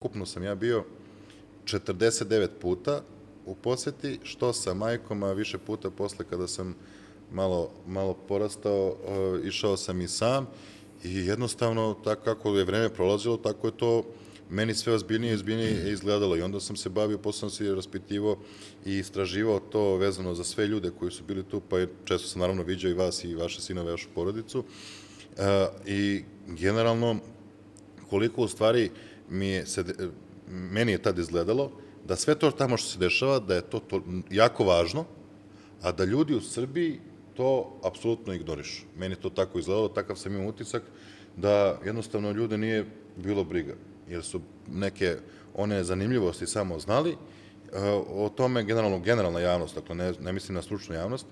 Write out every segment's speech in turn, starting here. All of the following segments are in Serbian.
Ukupno sam ja bio 49 puta u poseti, što sa majkom, a više puta posle kada sam malo porastao, išao sam i sam i jednostavno, tako kako je vreme prolazilo, tako je to meni sve ozbiljnije i ozbiljnije izgledalo i onda sam se bavio, posle sam se raspitivao i istraživao to vezano za sve ljude koji su bili tu, pa često sam naravno viđao i vas i vaše sinove, vašu porodicu i generalno koliko u stvari meni je tad izgledalo da sve to tamo što se dešava, da je to jako važno, a da ljudi u Srbiji to apsolutno ignorišu. Meni je to tako izgledalo, takav sam imao utisak da jednostavno ljude nije bilo briga, jer su neke one zanimljivosti samo znali, o tome generalna javnost, dakle ne mislim na stručnu javnost,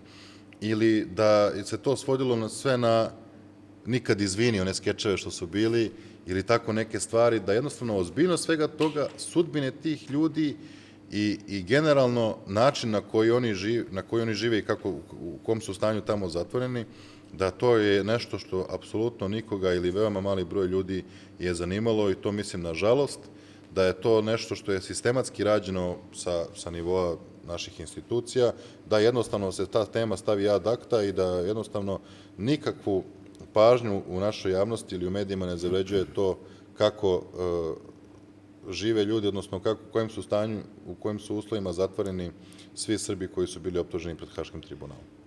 ili da se to svodilo sve na nikad izvini, one skečeve što su bili, ili tako neke stvari, da jednostavno ozbiljnost svega toga, sudbine tih ljudi i generalno način na koji oni žive i u kom su stanju tamo zatvoreni, da to je nešto što apsolutno nikoga ili veoma mali broj ljudi je zanimalo i to mislim nažalost, da je to nešto što je sistematski rađeno sa nivoa naših institucija, da jednostavno se ta tema stavi ad acta i da jednostavno nikakvu pažnju u našoj javnosti ili u medijima ne zavređuje to kako žive ljudi, odnosno u kojem su stanju, u kojim su uslovima zatvoreni svi Srbi koji su bili optuženi pred Haškim tribunalom.